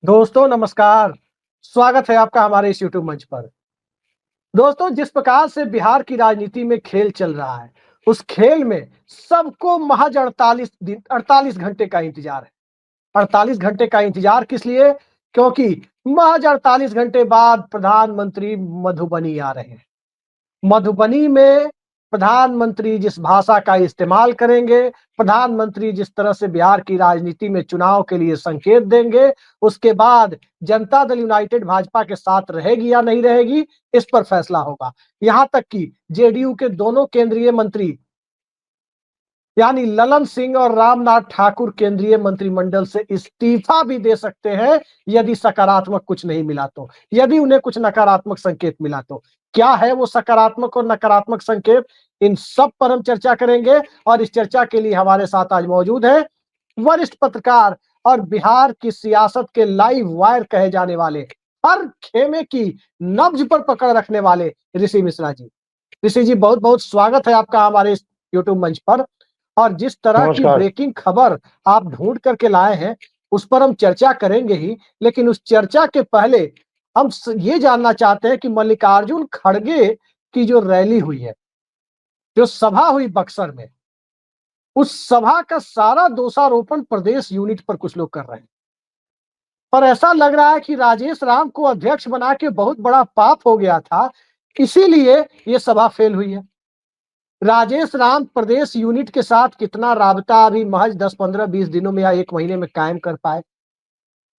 दोस्तों नमस्कार। स्वागत है आपका हमारे इस यूट्यूब मंच पर। दोस्तों, जिस प्रकार से बिहार की राजनीति में खेल चल रहा है, उस खेल में सबको महज 48 घंटे का इंतजार है। 48 घंटे का इंतजार किस लिए? क्योंकि महज 48 घंटे बाद प्रधानमंत्री मधुबनी आ रहे हैं। मधुबनी में प्रधानमंत्री जिस भाषा का इस्तेमाल करेंगे, प्रधानमंत्री जिस तरह से बिहार की राजनीति में चुनाव के लिए संकेत देंगे, उसके बाद जनता दल यूनाइटेड भाजपा के साथ रहेगी या नहीं रहेगी, इस पर फैसला होगा। यहां तक कि जेडीयू के दोनों केंद्रीय मंत्री यानी ललन सिंह और रामनाथ ठाकुर केंद्रीय मंत्रिमंडल से इस्तीफा भी दे सकते हैं यदि सकारात्मक कुछ नहीं मिला तो, यदि उन्हें कुछ नकारात्मक संकेत मिला तो। क्या है वो सकारात्मक और नकारात्मक संकेत, इन सब पर हम चर्चा करेंगे। और इस चर्चा के लिए हमारे साथ आज मौजूद है वरिष्ठ पत्रकार और बिहार की सियासत के लाइव वायर कहे जाने वाले, हर खेमे की नब्ज पर पकड़ रखने वाले ऋषि मिश्रा जी। ऋषि जी, बहुत बहुत स्वागत है आपका हमारे इस यूट्यूब मंच पर। और जिस तरह की नमस्कार। ब्रेकिंग खबर आप ढूंढ करके लाए हैं, उस पर हम चर्चा करेंगे ही, लेकिन उस चर्चा के पहले हम ये जानना चाहते हैं कि मल्लिकार्जुन खड़गे की जो रैली हुई है, जो सभा हुई बक्सर में, उस सभा का सारा दोषारोपण प्रदेश यूनिट पर कुछ लोग कर रहे हैं। और ऐसा लग रहा है कि राजेश राम को अध्यक्ष बना के बहुत बड़ा पाप हो गया था, इसीलिए ये सभा फेल हुई है। राजेश राम प्रदेश यूनिट के साथ कितना राबता अभी महज 10, 15, 20 दिनों में या 1 महीने में कायम कर पाए?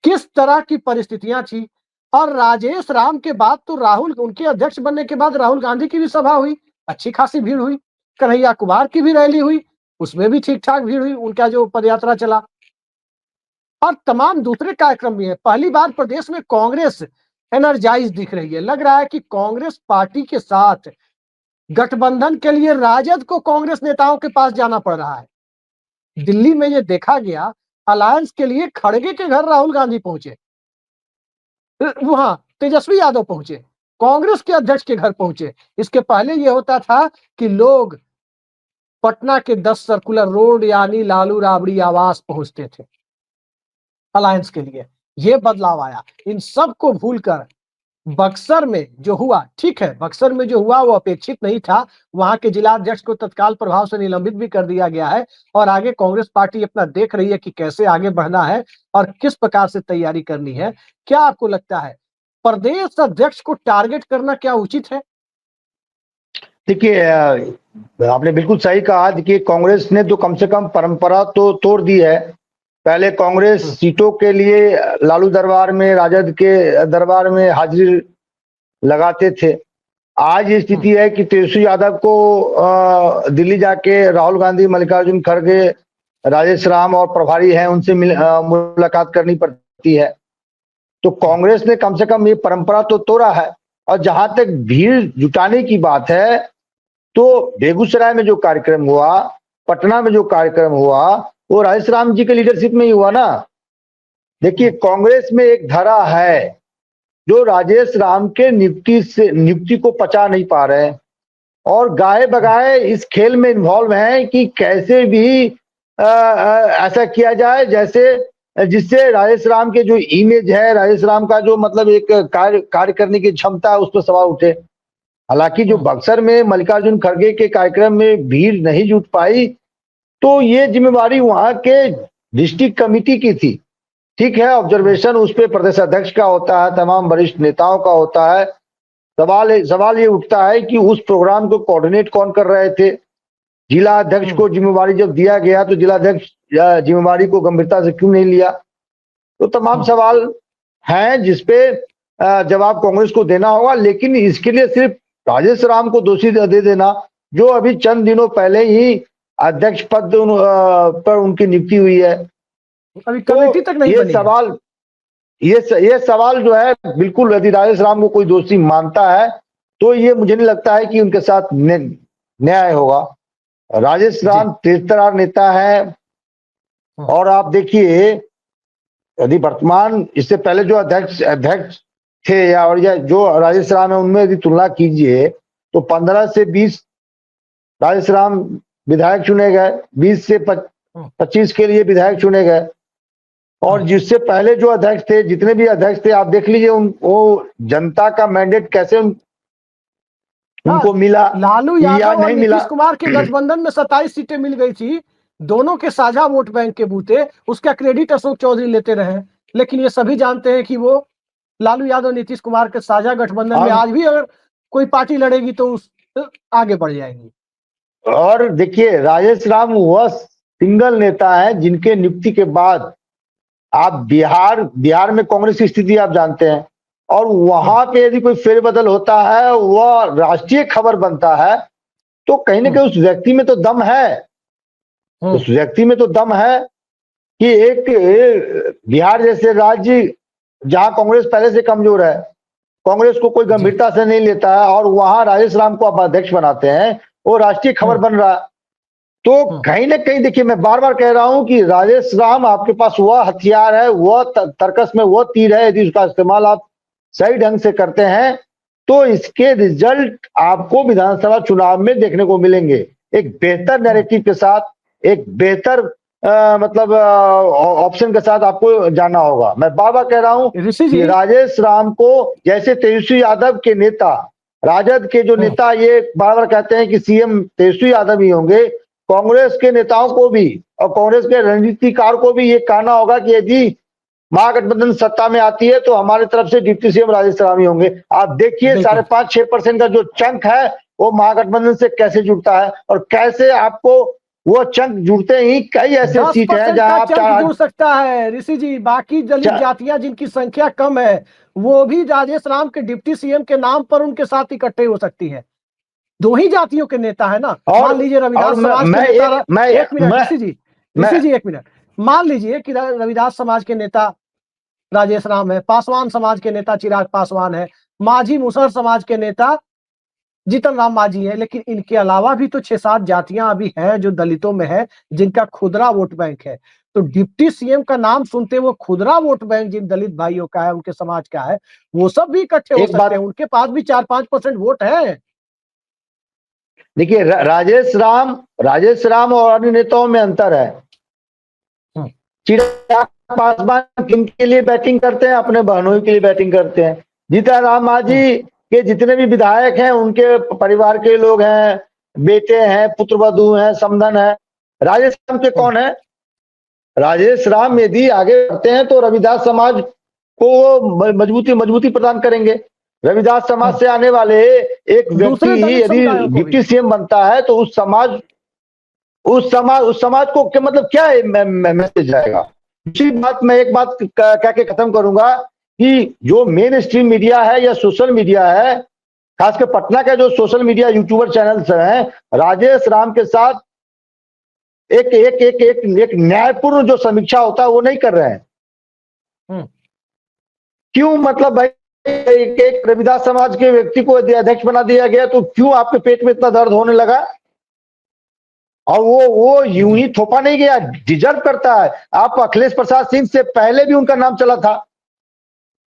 किस तरह की परिस्थितियां थी? और राजेश राम के बाद तो राहुल, उनके अध्यक्ष बनने के बाद राहुल गांधी की भी सभा हुई, अच्छी खासी भीड़ हुई। कन्हैया कुमार की भी रैली हुई, उसमें भी ठीक-ठाक भीड़ हुई, उनका जो पदयात्रा चला। और तमाम दूसरे कार्यक्रम भी हैं। पहली बार प्रदेश में कांग्रेस एनर्जाइज दिख रही है। लग रहा है कि कांग्रेस पार्टी के साथ गठबंधन के लिए राजद को कांग्रेस नेताओं के पास जाना पड़ रहा है। दिल्ली में ये देखा गया, अलायंस के लिए खड़गे के घर राहुल गांधी पहुंचे, वहां तेजस्वी यादव पहुंचे, कांग्रेस के अध्यक्ष के घर पहुंचे। इसके पहले ये होता था कि लोग पटना के 10 सर्कुलर रोड यानी लालू राबड़ी आवास पहुंचते थे अलायंस के लिए। ये बदलाव आया। इन सब को भूलकर बक्सर में जो हुआ, ठीक है, बक्सर में जो हुआ वो अपेक्षित नहीं था। वहां के जिलाध्यक्ष को तत्काल प्रभाव से निलंबित भी कर दिया गया है। और आगे कांग्रेस पार्टी अपना देख रही है कि कैसे आगे बढ़ना है और किस प्रकार से तैयारी करनी है। क्या आपको लगता है प्रदेश अध्यक्ष को टारगेट करना क्या उचित है? देखिए, आपने बिल्कुल सही कहा। देखिए, कांग्रेस ने तो कम से कम परंपरा तो तोड़ दी है। पहले कांग्रेस सीटों के लिए लालू दरबार में, राजद के दरबार में हाजिरी लगाते थे। आज ये स्थिति है कि तेजस्वी यादव को दिल्ली जाके राहुल गांधी, मल्लिकार्जुन खड़गे, राजेश राम और प्रभारी हैं उनसे मुलाकात करनी पड़ती है। तो कांग्रेस ने कम से कम ये परंपरा तो तोड़ा है। और जहां तक भीड़ जुटाने की बात है, तो बेगूसराय में जो कार्यक्रम हुआ, पटना में जो कार्यक्रम हुआ, वो राजेश राम जी के लीडरशिप में ही हुआ ना। देखिए, कांग्रेस में एक धारा है जो राजेश राम के नियुक्ति को पचा नहीं पा रहे हैं और गाए बगाए इस खेल में इन्वॉल्व हैं कि कैसे भी ऐसा किया जाए जैसे जिससे राजेश राम के जो इमेज है, राजेश राम का जो मतलब एक कार्य करने की क्षमता है, उस पर सवाल उठे। हालांकि जो बक्सर में मल्लिकार्जुन खड़गे के कार्यक्रम में भीड़ नहीं जुट पाई, तो ये जिम्मेवारी वहां के डिस्ट्रिक्ट कमिटी की थी। ठीक है, ऑब्जर्वेशन उस पर प्रदेश अध्यक्ष का होता है, तमाम वरिष्ठ नेताओं का होता है। सवाल ये उठता है कि उस प्रोग्राम को कोऑर्डिनेट कौन कर रहे थे। जिला अध्यक्ष को जिम्मेवारी जब दिया गया तो जिला अध्यक्ष जिम्मेवारी को गंभीरता से क्यों नहीं लिया। तो तमाम सवाल हैं जिसपे जवाब कांग्रेस को देना होगा। लेकिन इसके लिए सिर्फ राजेश राम को दोषी दे देना, जो अभी चंद दिनों पहले ही अध्यक्ष पद पर उनकी नियुक्ति हुई है, अभी कमेटी तक नहीं बनी है। ये सवाल जो है, बिल्कुल यदि राजेश राम को कोई दोषी मानता है तो ये मुझे नहीं लगता है कि उनके साथ न्याय होगा। राजेश राम तेजतर्रार नेता है। और आप देखिए, यदि वर्तमान, इससे पहले जो अध्यक्ष थे या जो राजेश राम है, उनमें यदि तुलना कीजिए तो 15 से 20 राजेश राम विधायक चुने गए, 20 से 25 के लिए विधायक चुने गए। और जिससे पहले जो अध्यक्ष थे, जितने भी अध्यक्ष थे, आप देख लीजिए वो जनता का मैंडेट कैसे उनको मिला लालू या यादव और नहीं मिला। नीतीश कुमार के गठबंधन में 27 सीटें मिल गई थी, दोनों के साझा वोट बैंक के बूते, उसका क्रेडिट अशोक चौधरी लेते रहे। लेकिन ये सभी जानते हैं कि वो लालू यादव नीतीश कुमार के साझा गठबंधन में आज भी अगर कोई पार्टी लड़ेगी तो उस आगे बढ़ जाएंगी। और देखिए, राजेश राम वह सिंगल नेता है जिनके नियुक्ति के बाद आप बिहार में कांग्रेस की स्थिति आप जानते हैं, और वहां पे यदि कोई फेरबदल होता है, वह राष्ट्रीय खबर बनता है, तो कहीं ना कहीं उस व्यक्ति में तो दम है, उस व्यक्ति में तो दम है कि एक बिहार जैसे राज्य जहां कांग्रेस पहले से कमजोर है, कांग्रेस को कोई गंभीरता से नहीं लेता है, और वहां राजेश राम को आप अध्यक्ष बनाते हैं, वो राष्ट्रीय खबर बन रहा है। तो कहीं ना कहीं देखिए, मैं बार बार कह रहा हूं कि राजेश राम आपके पास वह हथियार है, वह तर्कस में वह तीर है, यदि उसका इस्तेमाल आप सही ढंग से करते हैं तो इसके रिजल्ट आपको विधानसभा चुनाव में देखने को मिलेंगे, एक बेहतर नैरेटिव के साथ, एक बेहतर मतलब ऑप्शन के साथ आपको जाना होगा। मैं बार बार कह रहा हूं कि राजेश राम को, जैसे तेजस्वी यादव के नेता, राजद के जो नेता ये बार बार कहते हैं कि सीएम तेजस्वी यादव ही होंगे, कांग्रेस के नेताओं को भी और कांग्रेस के रणनीतिकार को भी ये कहना होगा कि यदि महागठबंधन सत्ता में आती है तो हमारी तरफ से डिप्टी सीएम राजेश राम ही होंगे। आप देखिए 5.5-6% का जो चंक है वो महागठबंधन से कैसे जुड़ता है, और कैसे आपको वो चंक जुड़ते ही कई ऐसे सीट है जहां आप जुड़ सकता है ऋषि जी। बाकी दलित जातियां जिनकी संख्या कम है वो भी राजेश राम के डिप्टी सीएम के नाम पर उनके साथ इकट्ठे हो सकती है। दो ही जातियों के नेता है ना। मान लीजिए रविदास समाज के नेता, एक मिनट ऋषि जी एक मिनट, मान लीजिए कि रविदास समाज के नेता राजेश राम है, पासवान समाज के नेता चिराग पासवान है, माझी मुसहर समाज के नेता जीतन राम माझी है, लेकिन इनके अलावा भी तो 6-7 जातियां अभी हैं जो दलितों में है, जिनका खुदरा वोट बैंक है। तो डिप्टी सीएम का नाम सुनते वो खुदरा वोट बैंक जिन दलित भाइयों का है, उनके समाज का है, वो सब भी इकट्ठे हो सकते हैं, उनके पास भी 4-5% वोट है। देखिए, राजेश राम और अन्य नेताओं में अंतर है। चिराग पासवान किनके लिए बैटिंग करते हैं? अपने बहनों के लिए बैटिंग करते हैं। जीतन राम माझी के जितने भी विधायक हैं उनके परिवार के लोग हैं, बेटे हैं, पुत्रवधू हैं, समधन है। राजेश राम के कौन है? राजेश राम यदि आगे बढ़ते हैं तो रविदास समाज को मजबूती प्रदान करेंगे। रविदास समाज से आने वाले एक व्यक्ति यदि डिप्टी सीएम बनता है तो उस समाज को क्या मतलब, क्या मैसेज जाएगा? दूसरी बात, मैं एक बात कह के खत्म करूंगा कि जो मेन स्ट्रीम मीडिया है या सोशल मीडिया है, खासकर पटना का जो सोशल मीडिया यूट्यूबर चैनल्स हैं, राजेश राम के साथ एक न्यायपूर्ण जो समीक्षा होता है वो नहीं कर रहे हैं। क्यों? मतलब भाई, एक रविदास समाज के व्यक्ति को यदि अध्यक्ष बना दिया गया तो क्यों आपके पेट में इतना दर्द होने लगा? और वो यूं ही थोपा नहीं गया, डिजर्व करता है। आप अखिलेश प्रसाद सिंह से पहले भी उनका नाम चला था।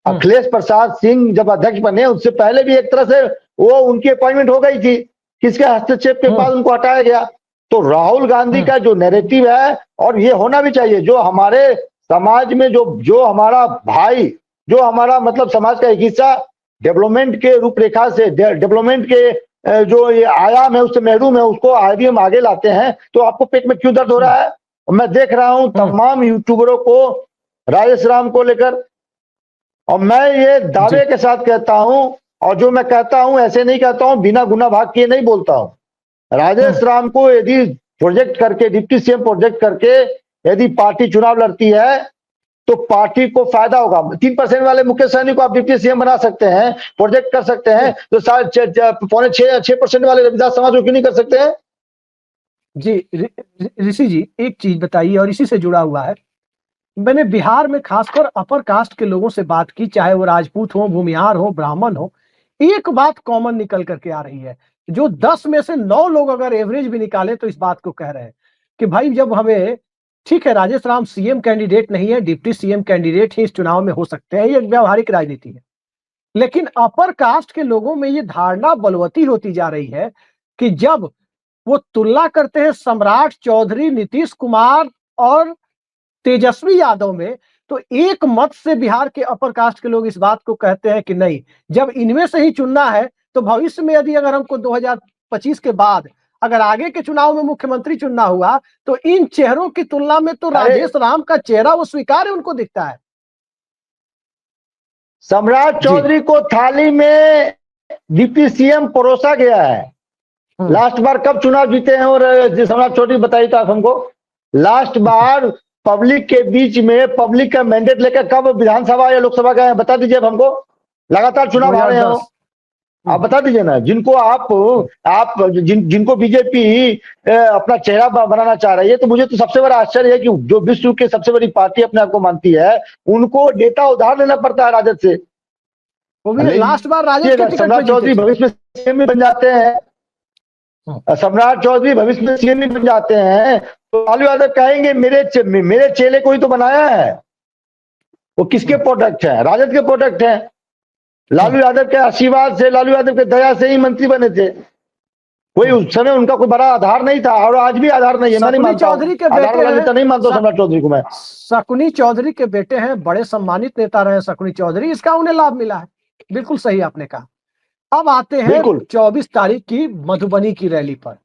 अखिलेश प्रसाद सिंह जब अध्यक्ष बने उससे पहले भी एक तरह से वो उनकी अपॉइंटमेंट हो गई थी, किसके हस्तक्षेप के बाद उनको हटाया गया। तो राहुल गांधी का जो नैरेटिव है, और ये होना भी चाहिए, जो हमारे समाज में जो हमारा भाई, जो हमारा मतलब समाज का एक हिस्सा डेवलपमेंट के रूपरेखा से, डेवलपमेंट के जो ये आयाम है उससे महरूम है, उसको आगे हम आगे लाते हैं, तो आपको पेट में क्यों दर्द हो रहा है? मैं देख रहा हूं तमाम यूट्यूबरों को राजेश राम को लेकर, और मैं ये दावे के साथ कहता हूं, और जो मैं कहता हूं ऐसे नहीं कहता हूं, बिना गुना भाग के नहीं बोलता हूं। राजेश राम को यदि प्रोजेक्ट करके, डिप्टी सीएम प्रोजेक्ट करके यदि पार्टी चुनाव लड़ती है तो पार्टी को फायदा होगा। 3% वाले मुकेश सहनी को आप डिप्टी सीएम बना सकते हैं, प्रोजेक्ट कर सकते हैं, तो 6.5% वाले रविदास समाज को क्यों नहीं कर सकते हैं? जी ऋषि जी एक चीज बताइए, और इसी से जुड़ा हुआ है, मैंने बिहार में खासकर अपर कास्ट के लोगों से बात की, चाहे वो राजपूत हो, भूमिहार हो, ब्राह्मण हो, एक बात कॉमन निकल करके आ रही है, जो 10 में से 9 लोग अगर एवरेज भी निकाले तो इस बात को कह रहे हैं कि भाई जब हमें, ठीक है राजेश राम सीएम कैंडिडेट नहीं है, डिप्टी सीएम कैंडिडेट ही इस चुनाव में हो सकते हैं, ये व्यवहारिक राजनीति है, लेकिन अपर कास्ट के लोगों में ये धारणा बलवती होती जा रही है कि जब वो तुलना करते हैं सम्राट चौधरी, नीतीश कुमार और तेजस्वी यादव में, तो एक मत से बिहार के अपर कास्ट के लोग इस बात को कहते हैं कि नहीं, जब इनमें से ही चुनना है तो भविष्य में यदि अगर हमको 2025 के बाद अगर आगे के चुनाव में मुख्यमंत्री चुनना हुआ तो इन चेहरों की तुलना में तो राजेश राम का चेहरा वो स्वीकार्य उनको दिखता है। सम्राट चौधरी को थाली में डिप्टी सीएम परोसा गया है। लास्ट बार कब चुनाव जीते हैं और सम्राट चौधरी बताइए तो आप हमको, लास्ट बार पब्लिक के बीच में पब्लिक का मैंडेट लेकर कब विधानसभा या लोकसभा गए हमको बता दीजिए। हमको लगातार चुनाव आ रहे हैं, आप बता दीजिए ना। जिनको आप जिनको बीजेपी अपना चेहरा बनाना चाह रही है, तो मुझे तो सबसे बड़ा आश्चर्य है कि जो विश्व के सबसे बड़ी पार्टी अपने आप को मानती है, उनको नेता उधार लेना पड़ता है राजद से। वो भी लास्ट बार राजद के टिकट सम्राट चौधरी भविष्य में सीएम भी बन जाते हैं, सम्राट चौधरी भविष्य में सीएम भी बन जाते हैं, तो लालू यादव कहेंगे मेरे चेले को ही तो बनाया है। वो किसके प्रोडक्ट है? राजद के प्रोडक्ट है। लालू यादव के आशीर्वाद से, लालू यादव के दया से ही मंत्री बने थे। कोई उस समय उनका कोई बड़ा आधार नहीं था और आज भी आधार नहीं है। मैं नहीं मानता, चौधरी के बेटे नेता नहीं मानता सम्राट चौधरी को मैं। शकुनी चौधरी के बेटे हैं, बड़े सम्मानित नेता रहे शकुनी चौधरी, इसका उन्हें लाभ मिला है। बिल्कुल सही आपने कहा। अब आते हैं 24 तारीख की मधुबनी की रैली पर।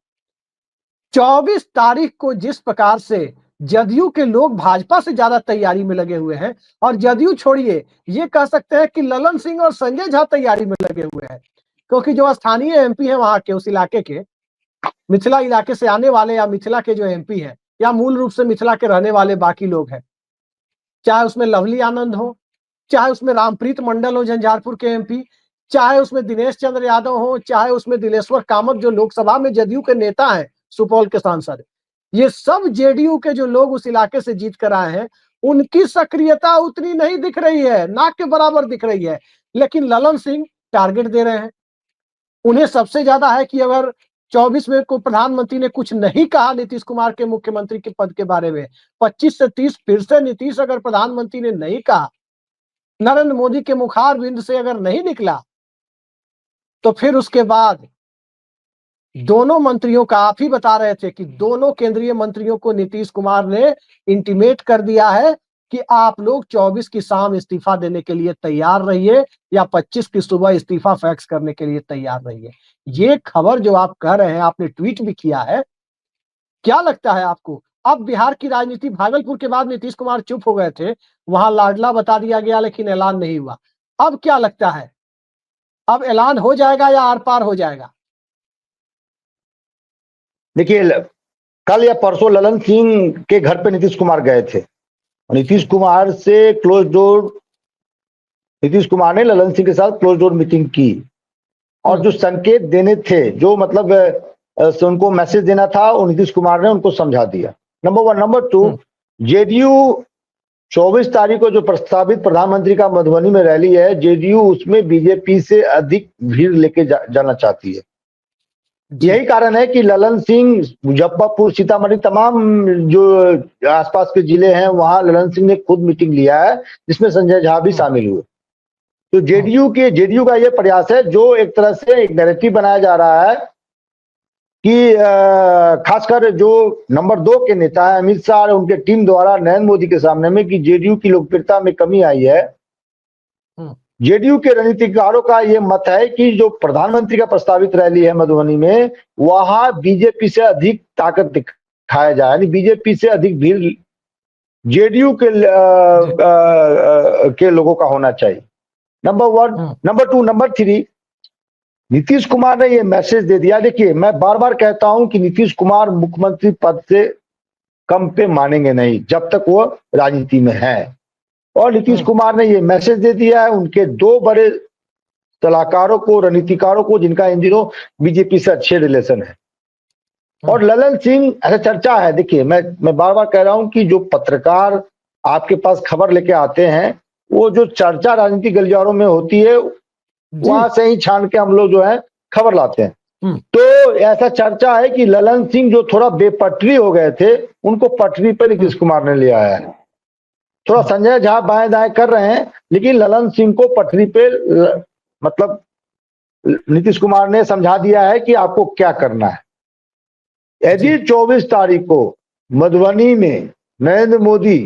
24 तारीख को जिस प्रकार से जदयू के लोग भाजपा से ज्यादा तैयारी में लगे हुए हैं, और जदयू छोड़िए ये कह सकते हैं कि ललन सिंह और संजय झा तैयारी में लगे हुए हैं, क्योंकि जो स्थानीय एमपी हैं वहां के, उस इलाके के, मिथिला इलाके से आने वाले या मिथिला के जो एमपी हैं या मूल रूप से मिथिला के रहने वाले बाकी लोग हैं, चाहे उसमें लवली आनंद हो, चाहे उसमें रामप्रीत मंडल हो झंझारपुर के एमपी, चाहे उसमें दिनेश चंद्र यादव हो, चाहे उसमें दिलेश्वर कामत जो लोकसभा में जदयू के नेता हैं, सुपौल के सांसद, ये सब जेडीयू के जो लोग उस इलाके से जीत कर आए हैं, उनकी सक्रियता उतनी नहीं दिख रही है, ना के बराबर दिख रही है। लेकिन ललन सिंह टारगेट दे रहे हैं। उन्हें सबसे ज्यादा है कि अगर 24 में को प्रधानमंत्री ने कुछ नहीं कहा नीतीश कुमार के मुख्यमंत्री के पद के बारे में, 25 से 30 फिर से नीतीश अगर प्रधानमंत्री ने नहीं कहा, नरेंद्र मोदी के मुखार बिंद से अगर नहीं निकला, तो फिर उसके बाद दोनों मंत्रियों का, आप ही बता रहे थे कि दोनों केंद्रीय मंत्रियों को नीतीश कुमार ने इंटीमेट कर दिया है कि आप लोग 24 की शाम इस्तीफा देने के लिए तैयार रहिए या 25 की सुबह इस्तीफा फैक्स करने के लिए तैयार रहिए। ये खबर जो आप कह रहे हैं, आपने ट्वीट भी किया है, क्या लगता है आपको? अब बिहार की राजनीति, भागलपुर के बाद नीतीश कुमार चुप हो गए थे, वहां लाडला बता दिया गया लेकिन ऐलान नहीं हुआ। अब क्या लगता है, अब ऐलान हो जाएगा या आर पार हो जाएगा? देखिए, कल या परसों ललन सिंह के घर पे नीतीश कुमार गए थे। नीतीश कुमार से क्लोज डोर, नीतीश कुमार ने ललन सिंह के साथ क्लोज डोर मीटिंग की, और जो संकेत देने थे, जो मतलब उनको मैसेज देना था, वो नीतीश कुमार ने उनको समझा दिया। नंबर 1। नंबर 2, जेडीयू 24 तारीख को जो प्रस्तावित प्रधानमंत्री का मधुबनी में रैली है, जेडीयू उसमें बीजेपी से अधिक भीड़ लेके जाना चाहती है। यही कारण है कि ललन सिंह मुजफ्फरपुर, सीतामढ़ी, तमाम जो आसपास के जिले हैं, वहां ललन सिंह ने खुद मीटिंग लिया है, जिसमें संजय झा भी शामिल हुए। तो जेडीयू का यह प्रयास है, जो एक तरह से एक नैरेटिव बनाया जा रहा है कि खासकर जो नंबर 2 के नेता है अमित शाह और उनके टीम द्वारा नरेंद्र मोदी के सामने में, कि जेडीयू की लोकप्रियता में कमी आई है। जेडीयू के रणनीतिकारों का यह मत है कि जो प्रधानमंत्री का प्रस्तावित रैली है मधुबनी में, वहां बीजेपी से अधिक ताकत दिखाया जाए, यानी बीजेपी से अधिक भीड़ जेडीयू के लोगों का होना चाहिए। Number 1। Number 2, number 3, Nitish Kumar ने ये मैसेज दे दिया। देखिए, मैं बार बार कहता हूं कि नीतीश कुमार मुख्यमंत्री पद से कम पे मानेंगे नहीं जब तक वो राजनीति में है, और नीतीश कुमार ने ये मैसेज दे दिया है उनके 2 बड़े सलाहकारों को, रणनीतिकारों को, जिनका इन दिनों बीजेपी से अच्छे रिलेशन है। और ललन सिंह, ऐसा चर्चा है, देखिए मैं बार बार कह रहा हूं कि जो पत्रकार आपके पास खबर लेके आते हैं, वो जो चर्चा राजनीतिक गलियारों में होती है, वहां से ही छान के हम लोग जो है खबर लाते हैं। तो ऐसा चर्चा है कि ललन सिंह जो थोड़ा बेपटरी हो गए थे, उनको पटरी पर नीतीश कुमार ने ले आया है। थोड़ा संजय झा बाएं दाएं कर रहे हैं, लेकिन ललन सिंह को पटरी पे मतलब नीतीश कुमार ने समझा दिया है कि आपको क्या करना है। यदि 24 तारीख को मधुबनी में नरेंद्र मोदी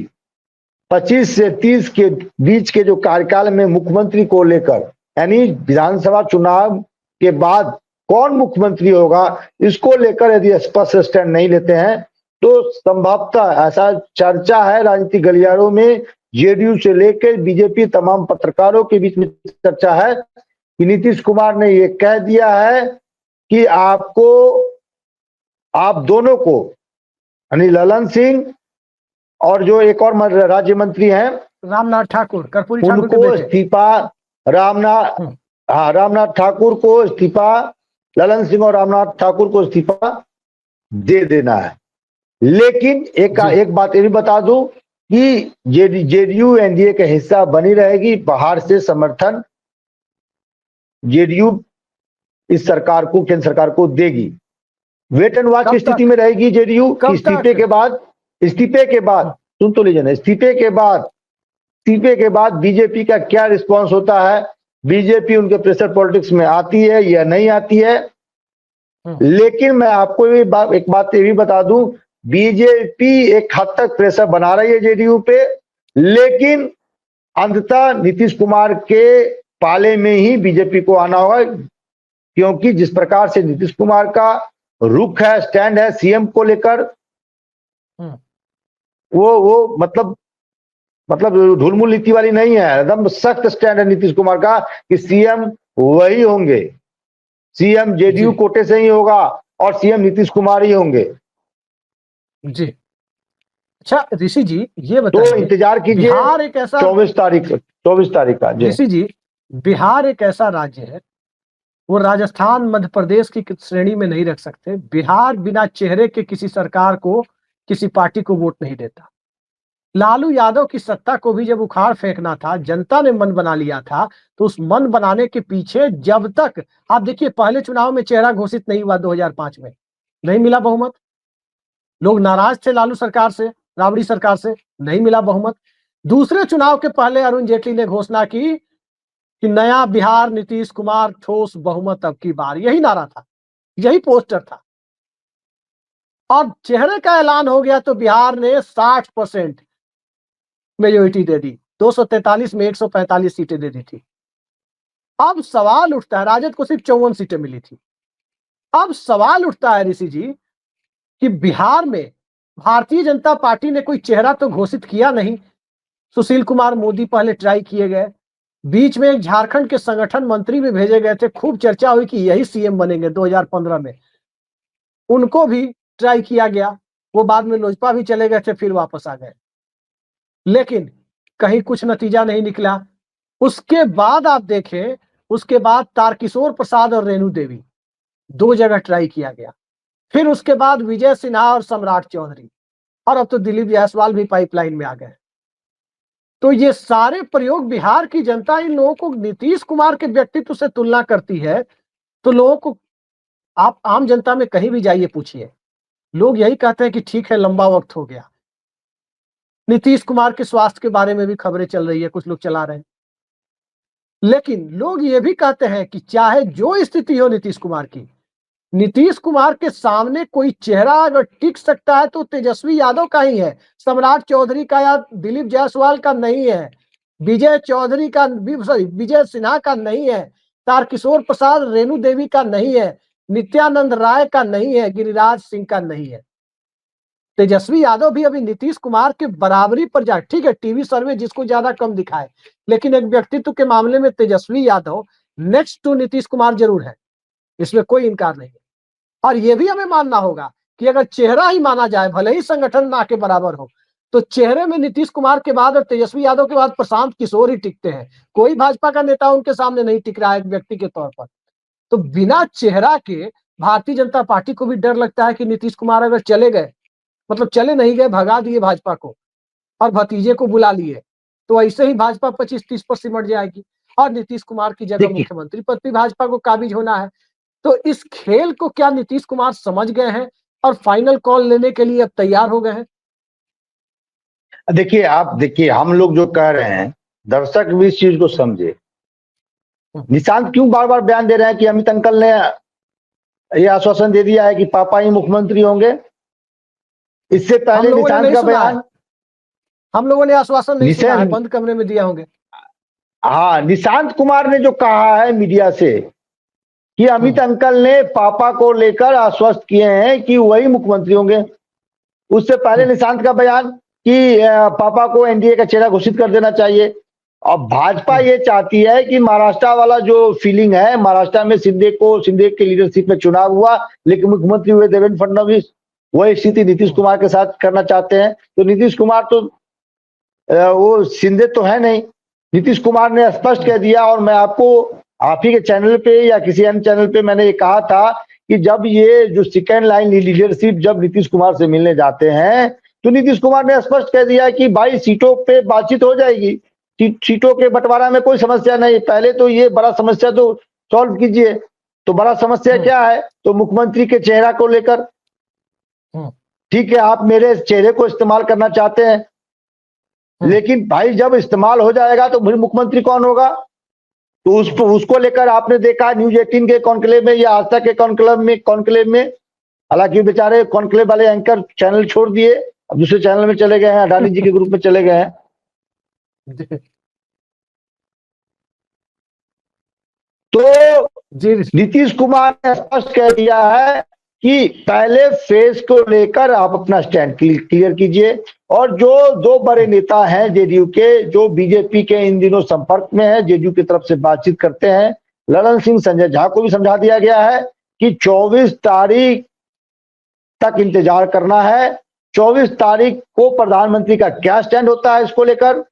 25 से 30 के बीच के जो कार्यकाल में मुख्यमंत्री को लेकर, यानी विधानसभा चुनाव के बाद कौन मुख्यमंत्री होगा, इसको लेकर यदि स्पष्ट स्टैंड नहीं लेते हैं तो संभवतः, ऐसा चर्चा है राजनीतिक गलियारों में, जेडीयू से लेकर बीजेपी तमाम पत्रकारों के बीच में चर्चा है कि नीतीश कुमार ने ये कह दिया है कि आप दोनों को, यानी ललन सिंह और जो एक और राज्य मंत्री हैं रामनाथ ठाकुर, कर्पूरी ठाकुर के उनको बेटे, इस्तीफा, रामनाथ ठाकुर को इस्तीफा, ललन सिंह और रामनाथ ठाकुर को इस्तीफा दे देना है। लेकिन एक बात ये भी बता दूं कि जेडीयू एनडीए का हिस्सा बनी रहेगी, बाहर से समर्थन जेडीयू इस सरकार को, केंद्र सरकार को देगी। वेट एंड वॉच की स्थिति में रहेगी जेडीयू। इस्तीफे के बाद सुन तो लीजिए ना, इस्तीफे के बाद बीजेपी का क्या रिस्पांस होता है, बीजेपी उनके प्रेशर पॉलिटिक्स में आती है या नहीं आती है। लेकिन मैं आपको एक बात ये भी बता दूं, बीजेपी एक हद तक प्रेशर बना रही है जेडीयू पे, लेकिन अंततः नीतीश कुमार के पाले में ही बीजेपी को आना होगा, क्योंकि जिस प्रकार से नीतीश कुमार का रुख है, स्टैंड है सीएम को लेकर, वो मतलब ढुलमुल नीति वाली नहीं है, एकदम सख्त स्टैंड है नीतीश कुमार का कि सीएम वही होंगे, सीएम जेडीयू कोटे से ही होगा और सीएम नीतीश कुमार ही होंगे जी। अच्छा ऋषि जी ये बताइए, तो इंतजार कीजिए बिहार एक ऐसा 24 तारीख का। ऋषि जी, बिहार एक ऐसा राज्य है, वो राजस्थान मध्य प्रदेश की श्रेणी में नहीं रख सकते। बिहार बिना चेहरे के किसी सरकार को, किसी पार्टी को वोट नहीं देता। लालू यादव की सत्ता को भी जब उखाड़ फेंकना था, जनता ने मन बना लिया था, तो उस मन बनाने के पीछे जब तक आप देखिए, पहले चुनाव में चेहरा घोषित नहीं हुआ 2005 में, नहीं मिला बहुमत, लोग नाराज थे लालू सरकार से, राबड़ी सरकार से, नहीं मिला बहुमत। दूसरे चुनाव के पहले अरुण जेटली ने घोषणा की कि नया बिहार नीतीश कुमार, ठोस बहुमत अब की बार, यही नारा था, यही पोस्टर था, और चेहरे का ऐलान हो गया तो बिहार ने 60% मेजोरिटी दे दी, 243 में 145 सीटें दे दी थी। अब सवाल उठता है, राजद को सिर्फ 54 सीटें मिली थी। अब सवाल उठता है ऋषि जी कि बिहार में भारतीय जनता पार्टी ने कोई चेहरा तो घोषित किया नहीं। सुशील कुमार मोदी पहले ट्राई किए गए, बीच में एक झारखंड के संगठन मंत्री भी भेजे गए थे, खूब चर्चा हुई कि यही सीएम बनेंगे 2015 में, उनको भी ट्राई किया गया, वो बाद में लोजपा भी चले गए थे, फिर वापस आ गए, लेकिन कहीं कुछ नतीजा नहीं निकला। उसके बाद आप देखें, उसके बाद तारकिशोर प्रसाद और रेणु देवी, 2 जगह ट्राई किया गया, फिर उसके बाद विजय सिन्हा और सम्राट चौधरी, और अब तो दिलीप जायसवाल भी पाइपलाइन में आ गए। तो ये सारे प्रयोग बिहार की जनता इन लोगों को नीतीश कुमार के व्यक्तित्व से तुलना करती है, तो लोगों को, आप आम जनता में कहीं भी जाइए पूछिए, लोग यही कहते हैं कि ठीक है लंबा वक्त हो गया। नीतीश कुमार के स्वास्थ्य के बारे में भी खबरें चल रही है, कुछ लोग चला रहे हैं, लेकिन लोग ये भी कहते हैं कि चाहे जो स्थिति हो नीतीश कुमार की, नीतीश कुमार के सामने कोई चेहरा अगर टिक सकता है तो तेजस्वी यादव का ही है, सम्राट चौधरी का या दिलीप जायसवाल का नहीं है, विजय चौधरी का, सॉरी विजय सिन्हा का नहीं है, तारकिशोर प्रसाद रेणु देवी का नहीं है, नित्यानंद राय का नहीं है, गिरिराज सिंह का नहीं है। तेजस्वी यादव भी अभी नीतीश कुमार के बराबरी पर जा, ठीक है टीवी सर्वे जिसको ज्यादा कम दिखाए, लेकिन एक व्यक्तित्व के मामले में तेजस्वी यादव नेक्स्ट टू नीतीश कुमार जरूर है, इसमें कोई इनकार नहीं है। और यह भी हमें मानना होगा कि अगर चेहरा ही माना जाए, भले ही संगठन ना के बराबर हो, तो चेहरे में नीतीश कुमार के बाद और तेजस्वी यादव के बाद प्रशांत किशोर ही टिकते हैं, कोई भाजपा का नेता उनके सामने नहीं टिक रहा है एक व्यक्ति के तौर पर। तो बिना चेहरा के भारतीय जनता पार्टी को भी डर लगता है कि नीतीश कुमार अगर चले गए, मतलब चले नहीं गए, भगा दिए भाजपा को और भतीजे को बुला लिए, तो ऐसे ही भाजपा 25-30 पर सिमट जाएगी और नीतीश कुमार की जगह मुख्यमंत्री पद भी भाजपा को काबिज होना है। तो इस खेल को क्या नीतीश कुमार समझ गए हैं और फाइनल कॉल लेने के लिए अब तैयार हो गए हैं? देखिए हम लोग जो कह रहे हैं, दर्शक भी इस चीज को समझे। निशांत क्यों बार बार बयान दे रहे हैं कि अमित अंकल ने यह आश्वासन दे दिया है कि पापा ही मुख्यमंत्री होंगे? इससे पहले निशांत का बयान हम लोगों ने आश्वासन नहीं सुना है, निशांत, बंद कमरे में दिया होंगे। हाँ, निशांत कुमार ने जो कहा है मीडिया से कि अमित अंकल ने पापा को लेकर आश्वस्त किए हैं कि वही मुख्यमंत्री होंगे। उससे पहले निशांत का बयान कि पापा को एनडीए का चेहरा घोषित कर देना चाहिए। और भाजपा ये चाहती है कि महाराष्ट्र वाला जो फीलिंग है, महाराष्ट्र में शिंदे के लीडरशिप में चुनाव हुआ लेकिन मुख्यमंत्री हुए देवेंद्र फडणवीस, वही स्थिति नीतीश कुमार के साथ करना चाहते हैं। तो नीतीश कुमार तो वो शिंदे तो है नहीं। नीतीश कुमार ने स्पष्ट कह दिया, और मैं आपको आप ही के चैनल पे या किसी अन्य चैनल पे मैंने ये कहा था कि जब ये जो सेकेंड लाइन लीडरशिप जब नीतीश कुमार से मिलने जाते हैं तो नीतीश कुमार ने स्पष्ट कह दिया कि भाई सीटों पे बातचीत हो जाएगी, सीटों के बंटवारा में कोई समस्या नहीं, पहले तो ये बड़ा समस्या तो सॉल्व कीजिए। तो बड़ा समस्या क्या है? तो मुख्यमंत्री के चेहरा को लेकर, ठीक है आप मेरे चेहरे को इस्तेमाल करना चाहते हैं, लेकिन भाई जब इस्तेमाल हो जाएगा तो फिर मुख्यमंत्री कौन होगा? तो उसको लेकर आपने देखा न्यूज 18 के कॉन्क्लेव में या आज तक के कॉन्क्लेव में, हालांकि बेचारे कॉन्क्लेव वाले एंकर चैनल छोड़ दिए, अब दूसरे चैनल में चले गए हैं, अडानी जी के ग्रुप में चले गए हैं। तो नीतीश कुमार ने स्पष्ट कह दिया है कि पहले फेज को लेकर आप अपना स्टैंड क्लियर कीजिए, और जो दो बड़े नेता हैं जेडीयू के, जो बीजेपी के इन दिनों संपर्क में है, जेडीयू की तरफ से बातचीत करते हैं, ललन सिंह, संजय झा को भी समझा दिया गया है कि 24 तारीख तक इंतजार करना है। 24 तारीख को प्रधानमंत्री का क्या स्टैंड होता है इसको लेकर।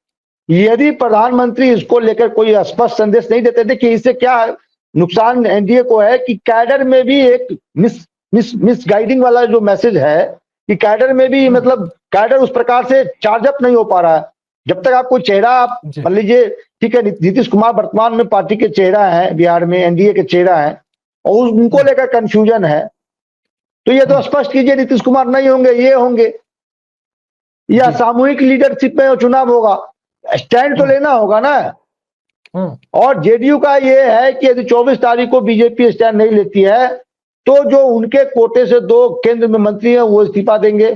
यदि प्रधानमंत्री इसको लेकर कोई स्पष्ट संदेश नहीं देते, देखिए इससे क्या नुकसान एनडीए को है कि कैडर में भी एक मिस गाइडिंग वाला जो मैसेज है कि कैडर में भी, मतलब कैडर उस प्रकार से चार्जअप नहीं हो पा रहा है। जब तक आपको चेहरा, आप मान लीजिए ठीक है नीतीश कुमार वर्तमान में पार्टी के चेहरा है, बिहार में एनडीए के चेहरा है, और उनको लेकर कंफ्यूजन है, तो ये तो स्पष्ट कीजिए नीतीश कुमार नहीं होंगे, ये होंगे, या सामूहिक लीडरशिप में चुनाव होगा, स्टैंड तो लेना होगा ना। और जेडीयू का ये है कि यदि 24 तारीख को बीजेपी स्टैंड नहीं लेती है तो जो उनके कोटे से 2 केंद्र में मंत्री हैं वो इस्तीफा देंगे,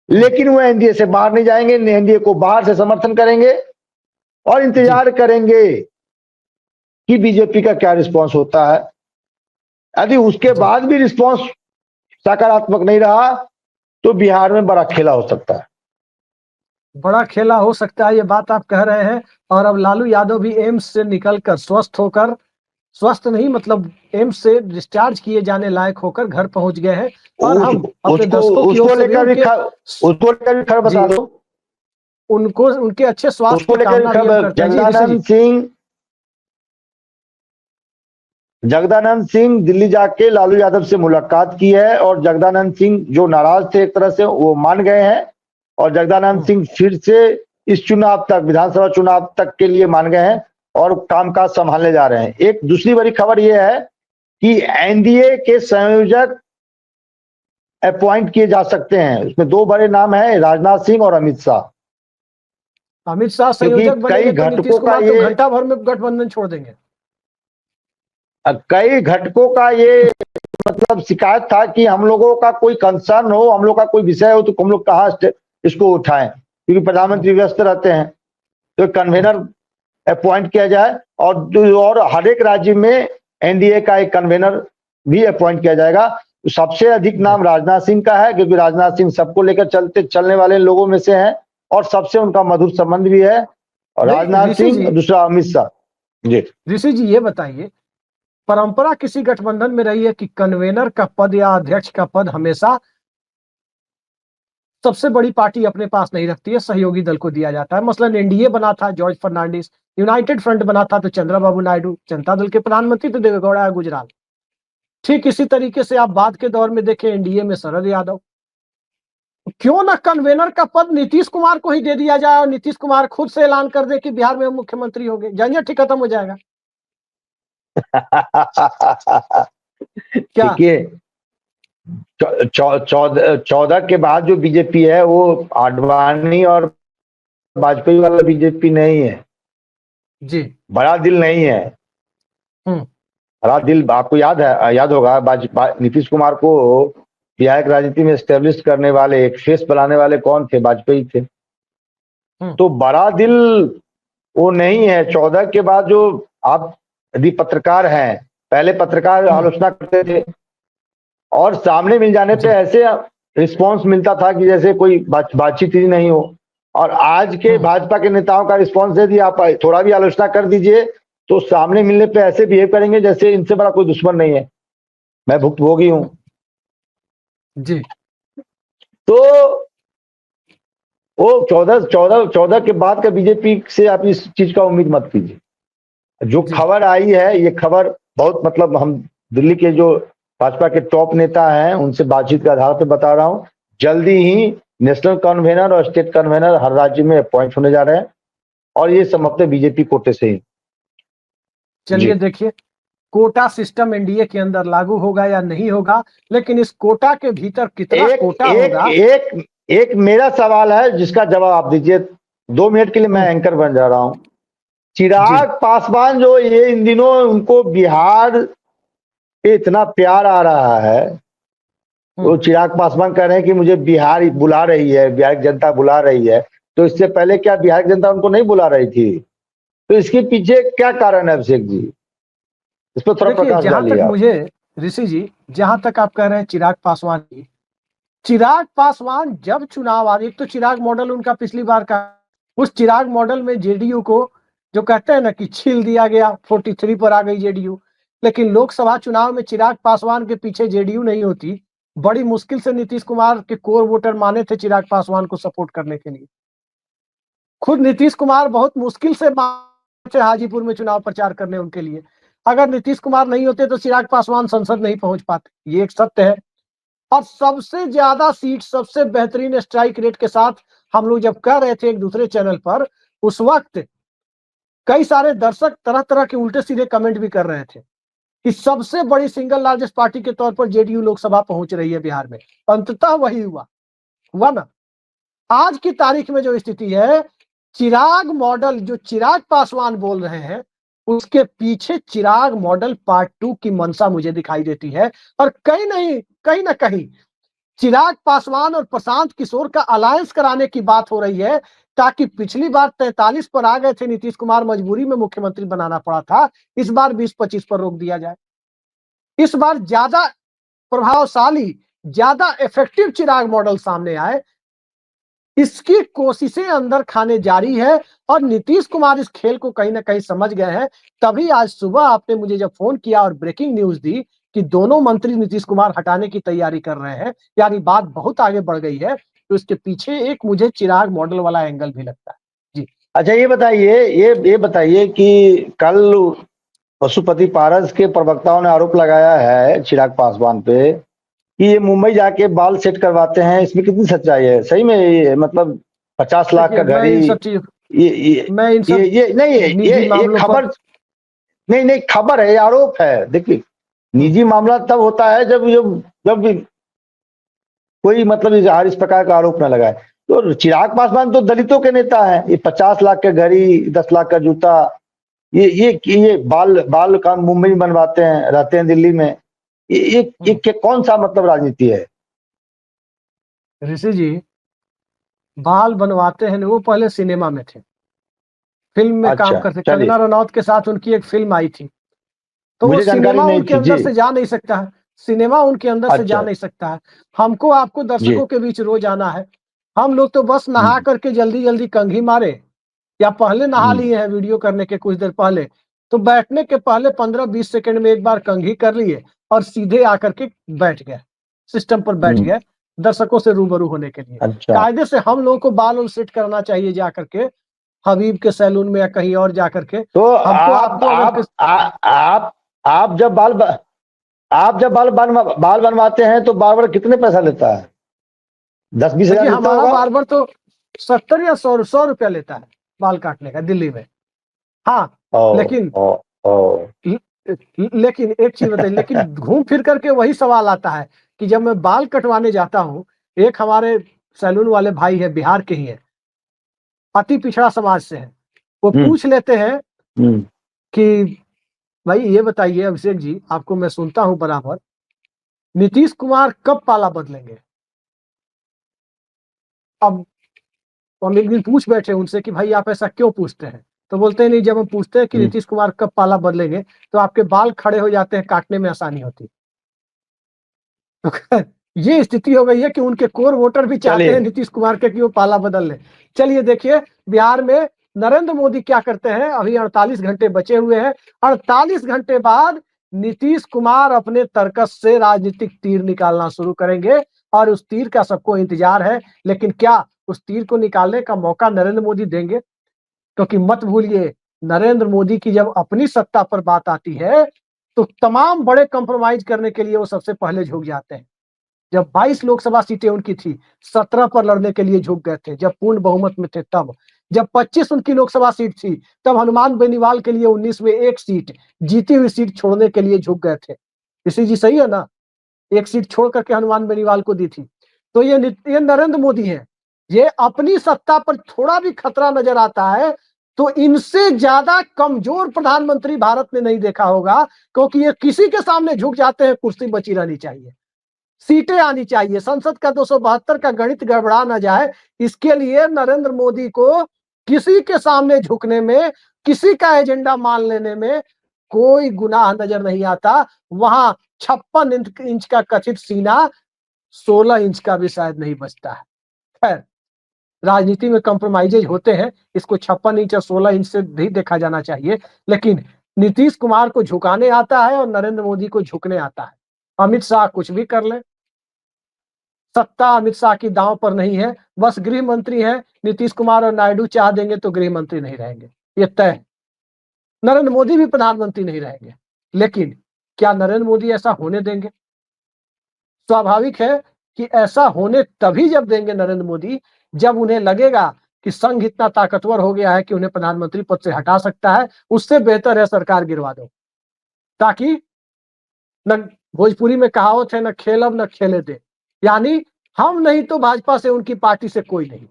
लेकिन वो एनडीए से बाहर नहीं जाएंगे, एनडीए को बाहर से समर्थन करेंगे और इंतजार करेंगे कि बीजेपी का क्या रिस्पांस होता है। यदि उसके बाद भी रिस्पांस सकारात्मक नहीं रहा तो बिहार में बड़ा खेला हो सकता है, बड़ा खेला हो सकता है, ये बात आप कह रहे हैं। और अब लालू यादव भी एम्स से निकलकर स्वस्थ होकर, स्वस्थ नहीं मतलब एम्स से डिस्चार्ज किए जाने लायक होकर घर पहुंच गए हैं। और हम अपने दर्शकों की ओर से भी उसको लेकर भी खबर बता दो, उनको उनके अच्छे स्वास्थ्य की कामना करते हैं। जगदानंद सिंह दिल्ली जाके लालू यादव से मुलाकात की है, और जगदानंद सिंह जो नाराज थे एक तरह से वो मान गए हैं, और जगदानंद सिंह फिर से इस चुनाव तक, विधानसभा चुनाव तक के लिए मान गए हैं और कामकाज संभालने जा रहे हैं। एक दूसरी बड़ी खबर यह है कि एनडीए के संयोजक अपॉइंट किए जा सकते हैं, उसमें 2 बड़े नाम हैं, राजनाथ सिंह और अमित शाह। अमित शाह संयोजक बनेंगे तो नीतीश कुमार तो घंटा भर में गठबंधन छोड़ देंगे। कई घटकों का ये मतलब शिकायत था कि हम लोगों का कोई कंसर्न हो, हम लोग का कोई विषय हो तो हम लोग कहाँ इसको उठाएं, क्योंकि प्रधानमंत्री व्यस्त रहते हैं। तो कन्वेनर अपॉइंट किया जाए, और हर एक राज्य में एनडीए का एक कन्वेनर भी अपॉइंट किया जाएगा। तो सबसे अधिक नाम राजनाथ सिंह का है, क्योंकि राजनाथ सिंह सबको लेकर चलने वाले लोगों में से हैं और सबसे उनका मधुर संबंध भी है। और राजनाथ सिंह, दूसरा अमित शाह जी। ऋषि जी ये बताइए, परंपरा किसी गठबंधन में रही है कि कन्वेनर का पद या अध्यक्ष का पद हमेशा सबसे बड़ी पार्टी अपने पास नहीं रखती है, सहयोगी दल को दिया जाता है। मसलन एनडीए बना था जॉर्ज फर्नांडिस, यूनाइटेड फ्रंट बना था तो चंद्रबाबू नायडू, जनता दल के प्रधानमंत्री तो देवेगौड़ा गुजराल। ठीक इसी तरीके से आप बाद के दौर में देखें एनडीए में शरद यादव। क्यों ना कन्वेनर का पद नीतीश कुमार को ही दे दिया जाए और नीतीश कुमार खुद से ऐलान कर दे कि बिहार में मुख्यमंत्री होंगे, झंझट ही खत्म हो जाएगा। क्या देखिए 14 के बाद जो बीजेपी है वो आडवाणी और वाजपेयी वाला बीजेपी नहीं है जी, बड़ा दिल नहीं है। बड़ा दिल आपको याद होगा नीतीश कुमार को बिहार की राजनीति में एस्टेब्लिश करने वाले, एक फेस बनाने वाले कौन थे? वाजपेयी थे। तो बड़ा दिल वो नहीं है। 14 के बाद जो आप यदि पत्रकार हैं, पहले पत्रकार आलोचना करते थे और सामने मिल जाने पे ऐसे रिस्पांस मिलता था कि जैसे कोई बातचीत ही नहीं हो। और आज के भाजपा के नेताओं का रिस्पांस दे दिया, आप थोड़ा भी आलोचना कर दीजिए तो सामने मिलने पे ऐसे बिहेव करेंगे जैसे इनसे बड़ा कोई दुश्मन नहीं है, मैं भुक्तभोगी हूं। जी। तो वो 14 के बाद का बीजेपी से आप इस चीज का उम्मीद मत कीजिए। जो खबर आई है, ये खबर बहुत मतलब हम दिल्ली के जो भाजपा के टॉप नेता हैं उनसे बातचीत के आधार पर बता रहा हूं, जल्दी ही नेशनल कन्वेनर और स्टेट कन्वेनर हर राज्य में अपॉइंट होने जा रहे हैं और ये समझते बीजेपी कोटे से ही। चलिए देखिए, कोटा सिस्टम एनडीए के अंदर लागू होगा या नहीं होगा, लेकिन इस कोटा के भीतर कितना कोटा होगा। एक मेरा सवाल है जिसका जवाब आप दीजिए। 2 मिनट के लिए मैं एंकर बन जा रहा हूं। चिराग पासवान जो ये इन दिनों उनको बिहार पे इतना प्यार आ रहा है, वो चिराग पासवान कह रहे हैं कि मुझे बिहार बुला रही है, बिहार की जनता बुला रही है। तो इससे पहले क्या बिहार की जनता उनको नहीं बुला रही थी? तो इसके पीछे क्या कारण है अभिषेक जी? इस पर थोड़ा प्रकाश जहां डालिए तक आप। मुझे ऋषि जी, जहां तक आप कह रहे हैं चिराग पासवान की, चिराग पासवान जब चुनाव आ रही, एक तो चिराग मॉडल उनका पिछली बार का, उस चिराग मॉडल में जेडीयू को जो कहते हैं ना कि छील दिया गया, 43 पर आ गई जेडीयू। लेकिन लोकसभा चुनाव में चिराग पासवान के पीछे जेडीयू नहीं होती, बड़ी मुश्किल से नीतीश कुमार के कोर वोटर माने थे चिराग पासवान को सपोर्ट करने के लिए। खुद नीतीश कुमार बहुत मुश्किल से माने हाजीपुर में चुनाव प्रचार करने उनके लिए। अगर नीतीश कुमार नहीं होते तो चिराग पासवान संसद नहीं पहुंच पाते, ये एक सत्य है। और सबसे ज्यादा सीट, सबसे बेहतरीन स्ट्राइक रेट के साथ हम लोग जब कह रहे थे एक दूसरे चैनल पर, उस वक्त कई सारे दर्शक तरह तरह के उल्टे सीधे कमेंट भी कर रहे थे कि सबसे बड़ी सिंगल लार्जेस्ट पार्टी के तौर पर जेडीयू लोकसभा पहुंच रही है बिहार में। अंततः वही हुआ ना। आज की तारीख में जो स्थिति है, चिराग मॉडल जो चिराग पासवान बोल रहे हैं, उसके पीछे चिराग मॉडल पार्ट 2 की मंशा मुझे दिखाई देती है। और कहीं ना कहीं चिराग पासवान और प्रशांत किशोर का अलायंस कराने की बात हो रही है, ताकि पिछली बार 43 पर आ गए थे नीतीश कुमार, मजबूरी में मुख्यमंत्री बनाना पड़ा था, इस बार 20-25 पर रोक दिया जाए। इस बार ज्यादा प्रभावशाली, ज्यादा इफेक्टिव चिराग मॉडल सामने आए, इसकी कोशिशें अंदर खाने जारी है। और नीतीश कुमार इस खेल को कहीं ना कहीं समझ गए हैं। तभी आज सुबह आपने मुझे जब फोन किया और ब्रेकिंग न्यूज दी कि दोनों मंत्री नीतीश कुमार हटाने की तैयारी कर रहे हैं, यानी बात बहुत आगे बढ़ गई है, तो इसके पीछे एक मुझे चिराग मॉडल वाला एंगल भी लगता है। जी अच्छा, ये बताइए कि कल पशुपति पारस के प्रवक्ताओं ने आरोप लगाया है चिराग पासवान पे कि ये मुंबई जाके बाल सेट करवाते हैं, इसमें कितनी सच्चाई है? सही में ये मतलब 50 लाख का मैं घड़ी, इन सब चीज मैं इन सब ये नहीं, निजी ये मामलों पर खबर नहीं खबर है, ये आरोप है। देखिए, निजी मामला तब होता है जब जब भी कोई मतलब इजहार इस प्रकार का आरोप न लगाए। तो चिराग पासवान तो दलितों के नेता हैं, ये 50 लाख का घड़ी, 10 लाख का जूता, ये बाल बाल काम मुंबई में बनवाते हैं, रहते हैं दिल्ली में। ये कौन सा मतलब राजनीति है? ऋषि जी, बाल बनवाते हैं वो पहले सिनेमा में थे, फिल्म में काम अच्छा, करते। चलिए, कंगना रनौत के साथ उनकी एक फिल्म आई थी, तो वो मुझे जानकारी सिनेमा नहीं उनके थी अंदर जी। से जा नहीं सकता है। सिनेमा उनके अंदर से जा अच्छा नहीं सकता है। हमको आपको जी। दर्शकों के बीच रोज आना है। हम लोग तो बस नहा हम्म, करके जल्दी जल्दी कंघी मारे, या पहले नहा हम्म, लिए हैं वीडियो करने के कुछ देर पहले, तो बैठने के पहले 15-20 सेकंड में एक बार कंघी कर लिए और सीधे आकर के बैठ गए, सिस्टम पर बैठ हम्म, गए दर्शकों से रूबरू होने के लिए। अच्छा। कायदे से हम लोगों को बाल उल सेट करना चाहिए जा करके, हबीब के सैलून में या कहीं और जा करके। तो हमको आपको अगर आप जब बाल बनवाते हैं तो बार्बर कितने पैसा लेता है? 10-20 हजार देखिए, लेता हमारा होगा। बार्बर तो 70 या 100 रुपया लेता है बाल काटने का दिल्ली में। हाँ, ओ लेकिन ओ ओ लेकिन एक चीज बताइए, लेकिन घूम फिर करके वही सवाल आता है कि जब मैं बाल कटवाने जाता हूँ, एक हमारे सैलून वाले भाई है, बिहार के ही है, अति पिछड़ा समाज से है, वो हम्म, पूछ लेते हैं हम्म, कि भाई ये बताइए अभिषेक जी, आपको मैं सुनता हूँ बराबर, नीतीश कुमार कब पाला बदलेंगे? अब तो हम एक दिन पूछ बैठे उनसे कि भाई आप ऐसा क्यों पूछते हैं? तो बोलते हैं नहीं, जब हम पूछते हैं कि नीतीश कुमार कब पाला बदलेंगे तो आपके बाल खड़े हो जाते हैं, काटने में आसानी होती। तो ये स्थिति हो गई है कि उनके कोर वोटर भी चाहते हैं नीतीश कुमार के कि वो पाला बदल ले। चलिए देखिए बिहार में नरेंद्र मोदी क्या करते हैं। अभी 48 घंटे बचे हुए हैं। 48 घंटे बाद नीतीश कुमार अपने तर्कस से राजनीतिक तीर निकालना शुरू करेंगे और उस तीर का सबको इंतजार है। लेकिन क्या उस तीर को निकालने का मौका नरेंद्र मोदी देंगे? क्योंकि मत भूलिए, नरेंद्र मोदी की जब अपनी सत्ता पर बात आती है तो तमाम बड़े कंप्रोमाइज करने के लिए वो सबसे पहले झुक जाते हैं। जब 22 लोकसभा सीटें उनकी थी, 17 पर लड़ने के लिए झुक गए थे जब पूर्ण बहुमत में थे तब। जब 25 उनकी लोकसभा सीट थी तब हनुमान बेनीवाल के लिए 19 में एक सीट, जीती हुई सीट छोड़ने के लिए झुक गए थे। इसी जी सही है ना? एक सीट छोड़ करके हनुमान बेनीवाल को दी थी। तो ये नरेंद्र मोदी है। ये अपनी सत्ता पर थोड़ा भी खतरा नजर आता है तो इनसे ज्यादा कमजोर प्रधानमंत्री भारत ने नहीं देखा होगा, क्योंकि ये किसी के सामने झुक जाते हैं, कुर्सी बची रहनी चाहिए, सीटें आनी चाहिए, संसद का 272 का गणित गड़बड़ा ना जाए। इसके लिए नरेंद्र मोदी को किसी के सामने झुकने में, किसी का एजेंडा मान लेने में कोई गुनाह नजर नहीं आता। वहां 56 इंच का कथित सीना 16 इंच का भी शायद नहीं बचता है। खैर, राजनीति में कंप्रोमाइजेज होते हैं, इसको 56 इंच और 16 इंच से भी देखा जाना चाहिए। लेकिन नीतीश कुमार को झुकाने आता है और नरेंद्र मोदी को झुकने आता है। अमित शाह कुछ भी कर ले, सत्ता अमित शाह की दांव पर नहीं है। बस गृह मंत्री है, नीतीश कुमार और नायडू चाह देंगे तो गृह मंत्री नहीं रहेंगे, ये तय है। नरेंद्र मोदी भी प्रधानमंत्री नहीं रहेंगे। लेकिन क्या नरेंद्र मोदी ऐसा होने देंगे? स्वाभाविक है कि ऐसा होने तभी जब देंगे नरेंद्र मोदी, जब उन्हें लगेगा कि संघ इतना ताकतवर हो गया है कि उन्हें प्रधानमंत्री पद से हटा सकता है। उससे बेहतर है सरकार गिरवा दो, ताकि न भोजपुरी में कहावत है, न खेलब न खेले दे, यानी हम नहीं तो भाजपा से, उनकी पार्टी से कोई नहीं।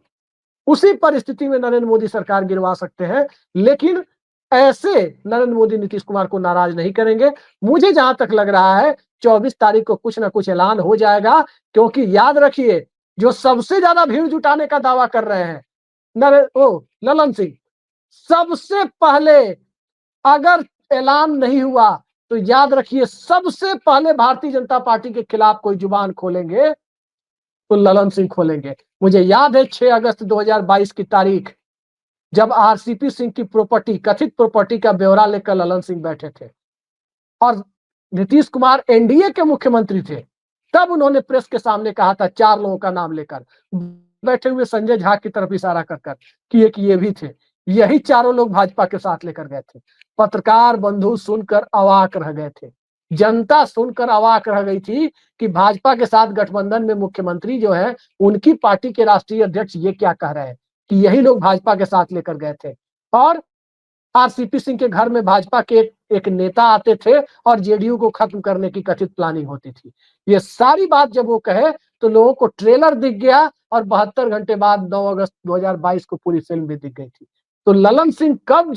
उसी परिस्थिति में नरेंद्र मोदी सरकार गिरवा सकते हैं। लेकिन ऐसे नरेंद्र मोदी नीतीश कुमार को नाराज नहीं करेंगे। मुझे जहां तक लग रहा है 24 तारीख को कुछ ना कुछ ऐलान हो जाएगा, क्योंकि याद रखिए जो सबसे ज्यादा भीड़ जुटाने का दावा कर रहे हैं ललन सिंह, सबसे पहले अगर ऐलान नहीं हुआ तो याद रखिए सबसे पहले भारतीय जनता पार्टी के खिलाफ कोई जुबान खोलेंगे तो ललन सिंह खोलेंगे। मुझे याद है 6 अगस्त 2022 की तारीख, जब आरसीपी सिंह की प्रॉपर्टी, कथित प्रॉपर्टी का ब्यौरा लेकर ललन सिंह बैठे थे और नीतीश कुमार एनडीए के मुख्यमंत्री थे, तब उन्होंने प्रेस के सामने कहा था 4 लोगों का नाम लेकर, बैठे हुए संजय झा की तरफ इशारा कर कर कि एक ये भी थे। यही चारों लोग भाजपा के साथ लेकर गए थे। पत्रकार बंधु सुनकर अवाक रह गए थे, जनता सुनकर अवाक रह गई थी कि भाजपा के साथ गठबंधन में मुख्यमंत्री जो है, उनकी पार्टी के राष्ट्रीय अध्यक्ष ये क्या कह रहे हैं कि यही लोग भाजपा के साथ लेकर गए थे। और आरसीपी सिंह के घर में भाजपा के एक नेता आते थे और जेडीयू को खत्म करने की कथित प्लानिंग होती थी। ये सारी बात जब वो कहे तो लोगों को ट्रेलर दिख गया और 72 घंटे बाद 9 अगस्त 2022 को पूरी फिल्म भी दिख गई थी। तो ललन सिंह कब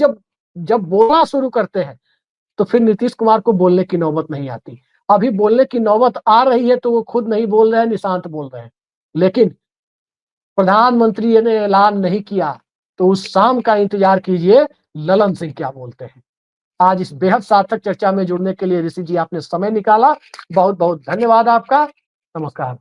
जब बोलना शुरू करते हैं तो फिर नीतीश कुमार को बोलने की नौबत नहीं आती। अभी बोलने की नौबत आ रही है तो वो खुद नहीं बोल रहे हैं, निशांत बोल रहे हैं। लेकिन प्रधानमंत्री ने ऐलान नहीं किया तो उस शाम का इंतजार कीजिए, ललन सिंह क्या बोलते हैं। आज इस बेहद सार्थक चर्चा में जुड़ने के लिए ऋषि जी आपने समय निकाला, बहुत बहुत धन्यवाद आपका। नमस्कार।